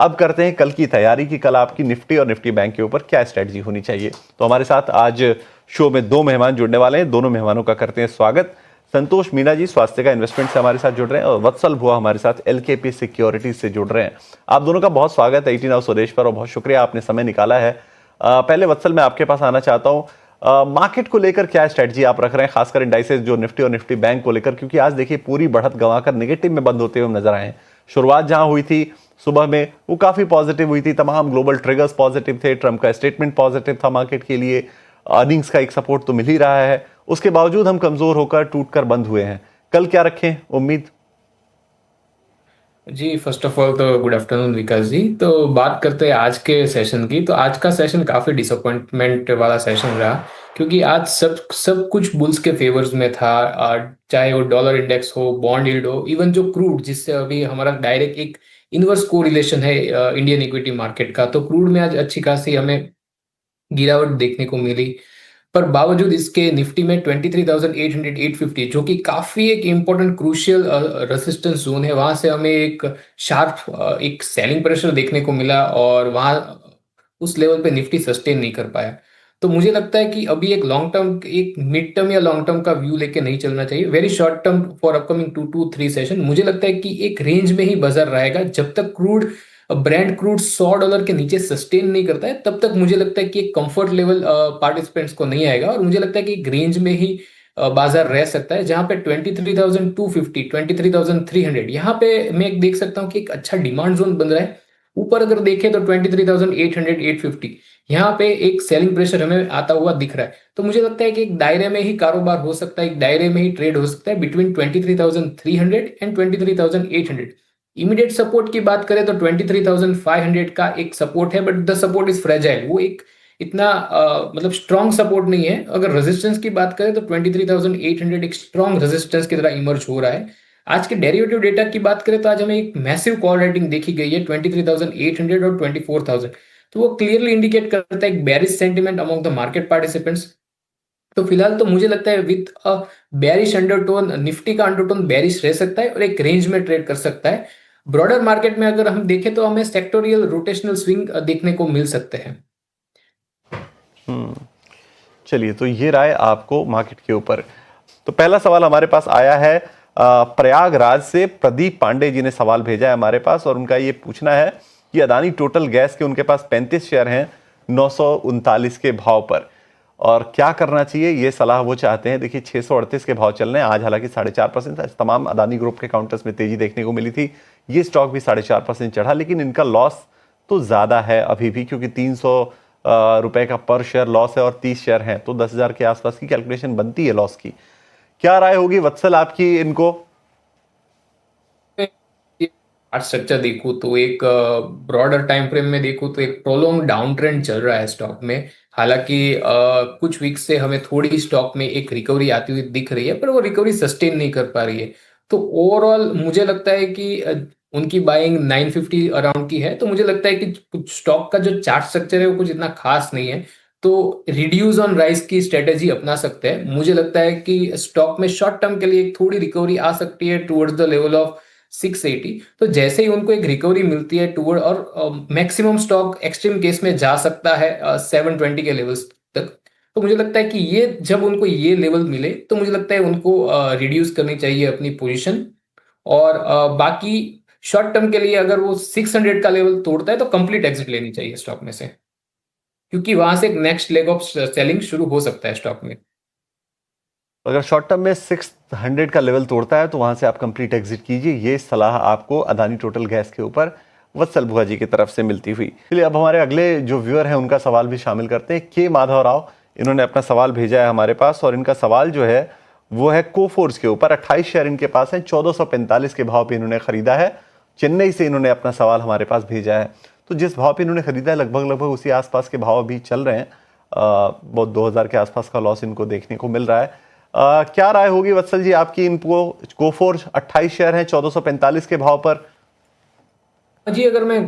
अब करते हैं कल की तैयारी की कल आपकी निफ्टी और निफ्टी बैंक के ऊपर क्या स्ट्रेटजी होनी चाहिए। तो हमारे साथ आज शो में दो मेहमान जुड़ने वाले हैं, दोनों मेहमानों का करते हैं स्वागत। संतोष मीणा जी स्वास्थ्य का इन्वेस्टमेंट से हमारे साथ जुड़ रहे हैं और वत्सल भुआ हमारे साथ एलकेपी सिक्योरिटीज से जुड़ रहे हैं। आप दोनों का बहुत स्वागत है 18 हाउस स्वदेश पर और बहुत शुक्रिया आपने समय निकाला है। पहले वत्सल मैं आपके पास आना चाहता हूँ, मार्केट को लेकर क्या स्ट्रेटजी आप रख रहे हैं, खासकर इंडाइसेस जो निफ्टी और निफ्टी बैंक को लेकर, क्योंकि आज देखिए पूरी बढ़त गंवाकर नेगेटिव में बंद होते हुए नजर आए हैं। शुरुआत जहां हुई थी सुबह में वो काफी पॉजिटिव हुई थी, तमाम ग्लोबल ट्रिगर्स पॉजिटिव थे, ट्रम्प का स्टेटमेंट पॉजिटिव था मार्केट के लिए, अर्निंग्स का एक सपोर्ट तो मिल ही रहा है, उसके बावजूद हम कमजोर होकर टूटकर बंद हुए हैं। कल क्या रखें उम्मीद? जी फर्स्ट ऑफ ऑल तो गुड आफ्टरनून विकास जी। तो बात करते हैं आज के सेशन की। तो आज का सेशन काफी डिसअपॉइंटमेंट वाला सेशन रहा, क्योंकि आज सब सब कुछ बुल्स के फेवर्स में था। चाहे वो डॉलर इंडेक्स हो, बॉन्ड यील्ड हो, इवन जो क्रूड जिससे अभी हमारा डायरेक्ट एक इनवर्स कोरिलेशन है इंडियन इक्विटी मार्केट का, तो क्रूड में आज अच्छी खासी हमें गिरावट देखने को मिली। पर बावजूद इसके निफ्टी में 23,800 850, जो कि काफी एक इंपॉर्टेंट क्रूशियल रेसिस्टेंस जोन है, वहां से हमें एक शार्प एक सेलिंग प्रेशर देखने को मिला और वहां उस लेवल पे निफ्टी सस्टेन नहीं कर पाया। तो मुझे लगता है कि अभी एक लॉन्ग टर्म, एक मिड टर्म या लॉन्ग टर्म का व्यू लेके नहीं चलना चाहिए। Very short term for upcoming 2 to 3 session मुझे लगता है कि एक रेंज में ही बाजार रहेगा। जब तक क्रूड ब्रेंट क्रूड $100 के नीचे सस्टेन नहीं करता है, तब तक मुझे लगता है कि एक कंफर्ट लेवल पार्टिसिपेंट्स को नहीं आएगा। और मुझे लगता है कि एक रेंज में ही बाजार रह सकता है, जहां पे 23,250 23,300 यहाँ पे मैं देख सकता हूँ कि एक अच्छा डिमांड जोन बन रहा है। ऊपर अगर देखें तो 23,800 850 यहाँ पे एक सेलिंग प्रेशर हमें आता हुआ दिख रहा है। तो मुझे लगता है कि एक दायरे में ही कारोबार हो सकता है, एक दायरे में ही ट्रेड हो सकता है बिटवीन 23,300 एंड 23,800। इमीडिएट सपोर्ट की बात करें तो 23,500 का एक सपोर्ट है, but the support is fragile. वो एक इतना मतलब स्ट्रॉन्ग सपोर्ट नहीं है। अगर रेजिस्टेंस की बात करें तो 23,800 एक स्ट्रॉन्ग रेजिस्टेंस की तरह इमर्ज हो रहा है। आज के डेरिवेटिव डेटा की बात करें तो आज हमें एक मैसिव कॉल रेटिंग देखी गई है 23,800 और 24,000। तो वो क्लियरली इंडिकेट करता है एक bearish sentiment among the market participants. तो फिलहाल तो मुझे लगता है with a bearish undertone, Nifty का अंडरटोन बेरिश रह सकता है और एक रेंज में ट्रेड कर सकता है। ब्रॉडर मार्केट में अगर हम देखें तो हमें सेक्टोरियल रोटेशनल स्विंग देखने को मिल सकते हैं। चलिए, तो ये राय आपको मार्केट के ऊपर। तो पहला सवाल हमारे पास आया है प्रयागराज से प्रदीप पांडे जी ने सवाल भेजा है हमारे पास और उनका ये पूछना है कि अदानी टोटल गैस के उनके पास 35 शेयर हैं 939 के भाव पर और क्या करना चाहिए, ये सलाह वो चाहते हैं। देखिए 638 के भाव चल रहे हैं आज, हालांकि 4.5% तमाम अदानी ग्रुप के काउंटर्स में तेजी देखने को मिली थी। ये स्टॉक भी 4.5% चढ़ा, लेकिन इनका लॉस तो ज्यादा है अभी भी, क्योंकि 300 रुपए का पर शेयर लॉस है और 30 शेयर हैं तो 10,000 के आसपास की कैलकुलेशन बनती है लॉस की। क्या राय होगी वत्सल आपकी इनको? आज स्ट्रक्चर देखूं तो एक ब्रॉडर टाइम फ्रेम में देखूं तो एक प्रोलॉन्ग डाउन ट्रेंड चल रहा है स्टॉक में। हालांकि कुछ वीक से हमें थोड़ी स्टॉक में एक रिकवरी आती हुई दिख रही है, पर वो रिकवरी सस्टेन नहीं कर पा रही है। तो ओवरऑल मुझे लगता है कि उनकी बाइंग 950 अराउंड की है। तो मुझे लगता है कि कुछ स्टॉक का जो चार्ट स्ट्रक्चर है वो कुछ इतना खास नहीं है। तो रिड्यूस ऑन राइस की स्ट्रेटेजी अपना सकते हैं। मुझे लगता है कि स्टॉक में शॉर्ट टर्म के लिए एक थोड़ी रिकवरी आ सकती है टुवर्ड्स द लेवल ऑफ 680। तो जैसे ही उनको एक रिकवरी मिलती है टूवर्ड, और मैक्सिमम स्टॉक एक्सट्रीम केस में जा सकता है 720 के लेवल्स तक। तो मुझे लगता है कि ये जब उनको ये लेवल मिले तो मुझे लगता है उनको रिड्यूस करनी चाहिए अपनी पोजीशन। और बाकी शॉर्ट टर्म के लिए अगर वो 600 का लेवल तोड़ता है तो कंप्लीट एग्जिट लेनी चाहिए स्टॉक में से, क्योंकि वहां से एक नेक्स्ट लेग ऑफ सेलिंग शुरू हो सकता है स्टॉक में। अगर शॉर्ट टर्म में 600 का लेवल तोड़ता है तो वहां से आप कंप्लीट एग्जिट कीजिए, ये सलाह आपको अदानी टोटल गैस के ऊपर वत्सल भुआ जी की तरफ से मिलती हुई। चलिए अब हमारे अगले जो व्यूअर हैं उनका सवाल भी शामिल करते हैं। के माधव राव, इन्होंने अपना सवाल भेजा है हमारे पास और इनका सवाल जो है वो है कोफोर्स के ऊपर। 28 शेयर इनके पास है, 1445 के भाव पे इन्होंने खरीदा है। चेन्नई से इन्होंने अपना सवाल हमारे पास भेजा है। तो जिस भाव पे इन्होंने खरीदा है लगभग लगभग उसी आसपास के भाव अभी चल रहे हैं। बहुत 2000 के आसपास का लॉस इनको देखने को मिल रहा है। क्या राय होगी वत्सल जी आपकी इनको? कोफोर्ज 28 शेयर हैं 1445 के भाव पर। जी अगर मैं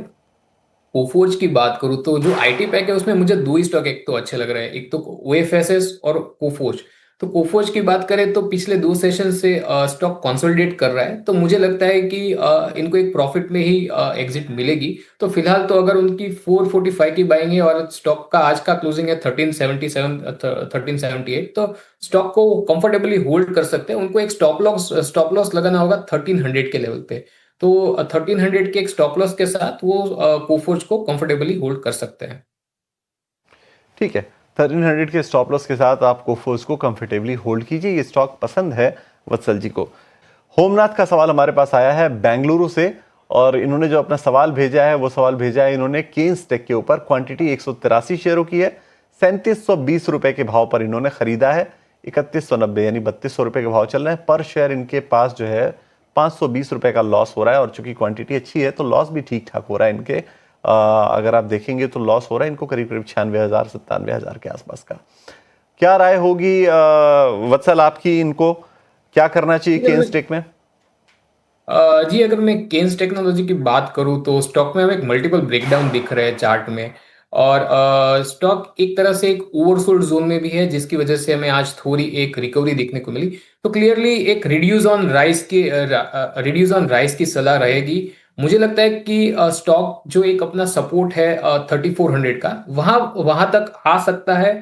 कोफोर्ज की बात करूं तो जो आईटी पैक है उसमें मुझे दो ही स्टॉक एक तो अच्छे लग रहे हैं, एक तो ओएफएसएस और कोफोर्ज। तो कोफोज की बात करें तो पिछले 2 सेशन से स्टॉक कंसोलिडेट कर रहा है, तो मुझे लगता है कि इनको एक प्रॉफिट में ही एग्जिट मिलेगी। तो फिलहाल तो अगर उनकी 445 की बाइंग है और स्टॉक का आज का क्लोजिंग है 1377 1378, तो स्टॉक को कंफर्टेबली होल्ड कर सकते हैं। उनको एक स्टॉप लॉस लगाना होगा 1300 के लेवल पे। तो 1300 के एक स्टॉप लॉस के साथ वो कोफोज को कंफर्टेबली होल्ड कर सकते हैं। ठीक है, 1300 के स्टॉप लॉस के साथ आप कोफोर्स को कंफर्टेबली होल्ड कीजिए। ये स्टॉक पसंद है वत्सल जी को। होमनाथ का सवाल हमारे पास आया है बेंगलुरु से, और इन्होंने जो अपना सवाल भेजा है वो सवाल भेजा है इन्होंने केन्स टेक के ऊपर। क्वांटिटी 183 शेयरों की है, 3720 रुपए के भाव पर इन्होंने खरीदा है। 3190 यानी 3200 रुपए के भाव चल रहे हैं। पर शेयर इनके पास जो है 520 रुपए का लॉस हो रहा है, और चूंकि क्वांटिटी अच्छी है तो लॉस भी ठीक ठाक हो रहा है इनके। अगर आप देखेंगे तो लॉस हो रहा है इनको करीब करीब 96,000 97,000 के आसपास का। क्या राय होगी वत्सल आपकी, इनको क्या करना चाहिए केन्स टेक में? जी, अगर मैं केन्स टेक्नोलॉजी की बात करूं तो स्टॉक में हमें एक मल्टीपल ब्रेकडाउन दिख रहे हैं चार्ट में। और स्टॉक एक तरह से एक ओवरसोल्ड जोन में भी है, जिसकी वजह से हमें आज थोड़ी एक रिकवरी देखने को मिली। तो क्लियरली एक रिड्यूस ऑन राइस की सलाह रहेगी। मुझे लगता है कि स्टॉक जो एक अपना सपोर्ट है 3400 का, वहां वहां तक आ सकता है।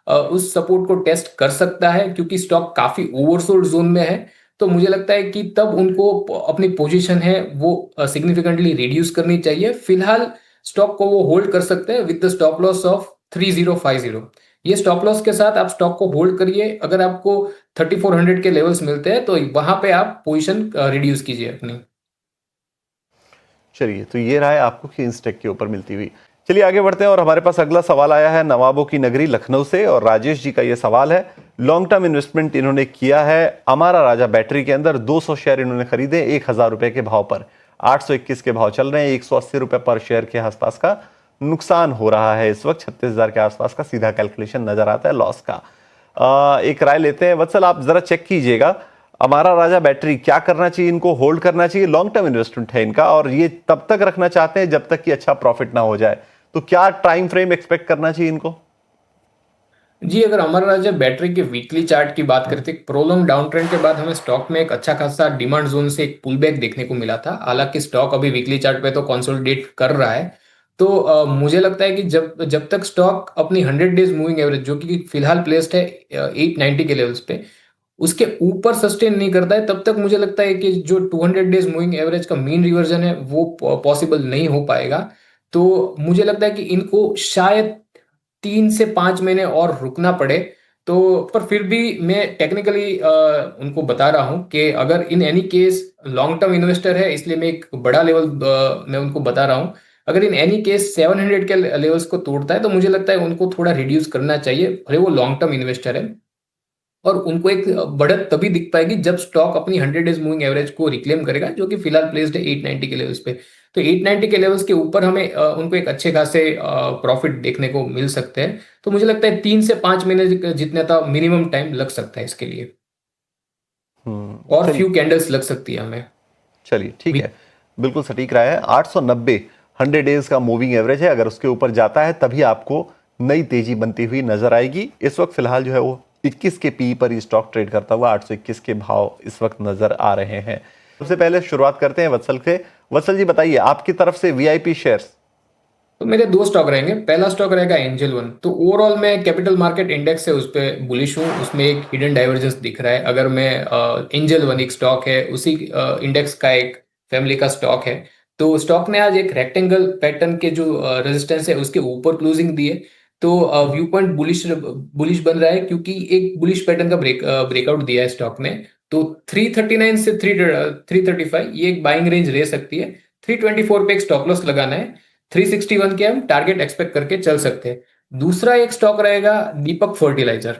उस सपोर्ट को टेस्ट कर सकता है, क्योंकि स्टॉक काफी ओवरसोल्ड जोन में है। तो मुझे लगता है कि तब उनको अपनी पोजीशन है वो सिग्निफिकेंटली रिड्यूस करनी चाहिए। फिलहाल स्टॉक को वो होल्ड कर सकते हैं with the stop loss of 3050। ये स्टॉप लॉस के साथ आप स्टॉक को होल्ड करिए। अगर आपको 3400 के लेवल्स मिलते हैं तो वहां पे आप पोजीशन रिड्यूस कीजिए अपनी। चलिए, तो ये राय आपको केन्स टेक के ऊपर मिलती हुई। चलिए आगे बढ़ते हैं, और हमारे पास अगला सवाल आया है नवाबों की नगरी लखनऊ से, और राजेश जी का ये सवाल है। लॉन्ग टर्म इन्वेस्टमेंट इन्होंने किया है अमारा राजा बैटरी के अंदर। 200 शेयर इन्होंने खरीदे 1000 रुपए के भाव पर। 821 के भाव चल रहे हैं। 180 रुपए पर शेयर के आसपास का नुकसान हो रहा है इस वक्त। 36,000 के आसपास का सीधा कैलकुलेशन नजर आता है लॉस का। एक राय लेते हैं वत्सल, आप जरा चेक कीजिएगा हमारा राजा बैटरी, क्या करना चाहिए इनको? होल्ड करना चाहिए? लॉन्ग टर्म इन्वेस्टमेंट है इनका, और ये तब तक रखना चाहते हैं जब तक कि अच्छा प्रॉफिट ना हो जाए। तो क्या टाइम फ्रेम एक्सपेक्ट करना चाहिए इनको? जी, अगर अमर राजा बैटरी के वीकली चार्ट की बात करते हैं, प्रोलॉन्ग डाउन ट्रेंड के बाद हमें स्टॉक में एक अच्छा खासा डिमांड जोन से एक पुल बैक देखने को मिला था। हालांकि स्टॉक अभी वीकली चार्ट पे तो कंसोलिडेट कर रहा है। तो मुझे लगता है कि जब जब तक स्टॉक अपनी 100 डेज मूविंग एवरेज, जो कि फिलहाल प्लेस्ड है 890 के लेवल्स पे, उसके ऊपर सस्टेन नहीं करता है, तब तक मुझे लगता है कि जो 200 डेज मूविंग एवरेज का मीन रिवर्जन है वो पॉसिबल नहीं हो पाएगा। तो मुझे लगता है कि इनको शायद 3 से 5 महीने और रुकना पड़े। तो पर फिर भी मैं टेक्निकली उनको बता रहा हूं कि अगर in any case long term investor है, इसलिए मैं एक बड़ा लेवल मैं उनको बता रहा हूं। अगर इन एनी केस 700 के लेवल्स को तोड़ता है तो मुझे लगता है उनको थोड़ा रिड्यूस करना चाहिए, भले वो लॉन्ग टर्म इन्वेस्टर है। और उनको एक बढ़त तभी दिख पाएगी जब स्टॉक अपनी 100 डेज मूविंग एवरेज को रिक्लेम करेगा, जो कि फिलहाल प्लेस्ड है 890 के लेवल्स पे। तो 890 के लेवल्स के ऊपर हमें उनको एक अच्छे खासे प्रॉफिट देखने को मिल सकते हैं। तो मुझे लगता है 3 से 5 महीने जितने का मिनिमम टाइम लग सकता है इसके लिए, और चलिए। फ्यू कैंडल्स लग सकती है हमें। चलिए ठीक है, बिल्कुल सटीक राय है। 890 100 डेज का मूविंग एवरेज है, अगर उसके ऊपर जाता है तभी आपको नई तेजी बनती हुई नजर आएगी। इस वक्त फिलहाल जो है वो 21 के पी पर ही स्टॉक ट्रेड करता हुआ 821 के भाव इस वक्त नजर आ रहे हैं। सबसे पहले शुरुआत करते हैं वत्सल से। वत्सल जी बताइए आपकी तरफ से वीआईपी शेयर्स। तो मेरे 2 स्टॉक रहेंगे। पहला स्टॉक रहेगा एंजल वन। तो ओवरऑल मैं कैपिटल मार्केट इंडेक्स है उस पर बुलिश हूँ, उसमें एक हिडन डाइवर्जेंस दिख रहा है। अगर मैं एंजल वन एक स्टॉक है, उसी इंडेक्स का एक फैमिली का स्टॉक है। तो स्टॉक ने आज एक रेक्टेंगल पैटर्न के जो रेजिस्टेंस है उसके ऊपर क्लोजिंग दी है। तो व्यू पॉइंट बुलिश बुलिश बन रहा है, क्योंकि एक बुलिश पैटर्न का ब्रेकआउट दिया है स्टॉक ने। तो 339 से 335 ये एक बाइंग रेंज रह सकती है। 324 पे एक स्टॉप लॉस लगाना है। 361 के हम टारगेट एक्सपेक्ट करके चल सकते हैं। दूसरा एक स्टॉक रहेगा दीपक फर्टिलाइजर।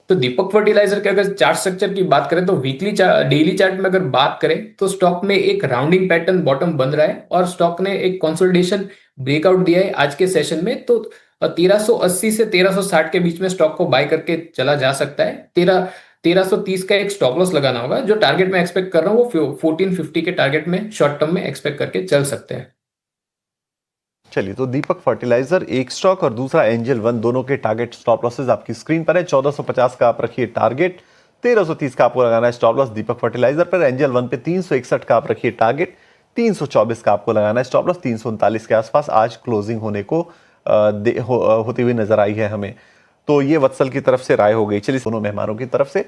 तो दीपक फर्टिलाइजर के अगर चार्ट स्ट्रक्चर की बात करें तो वीकली डेली चार्ट में अगर बात करें तो स्टॉक में एक राउंडिंग पैटर्न बॉटम बन रहा है, और स्टॉक ने एक कंसोलिडेशन ब्रेकआउट दिया है आज के सेशन में। तो 1380 से 1360 के बीच में स्टॉक को बाय करके चला जा सकता है। 1330 का एक स्टॉप लॉस लगाना होगा। जो टारगेट में एक्सपेक्ट कर रहा हूँ वो 1450 के टारगेट में शॉर्ट टर्म में एक्सपेक्ट करके चल सकते हैं। चलिए, तो दीपक फर्टिलाइजर एक स्टॉक और दूसरा एंजल वन, दोनों के टारगेट स्टॉप लॉसेस आपकी स्क्रीन पर है। 1450 का आप रखिए टारगेट, 1330 का आपको लगाना है स्टॉप लॉस दीपक फर्टिलाइजर पर। एंजल वन पे 361 का आप रखिए टारगेट, 324 का आपको लगाना है स्टॉप लॉस। 339 के आसपास आज क्लोजिंग होने को होती हुई नजर आई है हमें। तो ये वत्सल की तरफ से राय हो गई। चलिए, दोनों मेहमानों की तरफ से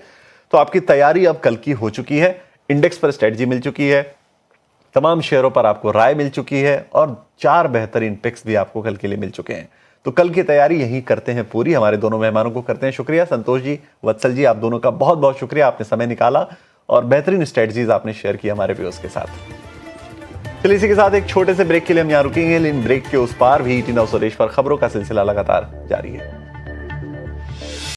तो आपकी तैयारी अब कल की हो चुकी है। इंडेक्स पर स्ट्रेटजी मिल चुकी है, तमाम शेयरों पर आपको राय मिल चुकी है और 4 बेहतरीन पिक्स भी आपको कल के लिए मिल चुके हैं। तो कल की तैयारी यही करते हैं पूरी। हमारे दोनों मेहमानों को करते हैं शुक्रिया। संतोष जी, वत्सल जी, आप दोनों का बहुत बहुत शुक्रिया, आपने समय निकाला और बेहतरीन स्ट्रेटजीज आपने शेयर की हमारे व्यूअर्स के साथ। चलिए, इसी के साथ एक छोटे से ब्रेक के लिए हम यहाँ रुकेंगे, लेकिन ब्रेक के उस पार भी टीना सुरेश पर खबरों का सिलसिला लगातार जारी है।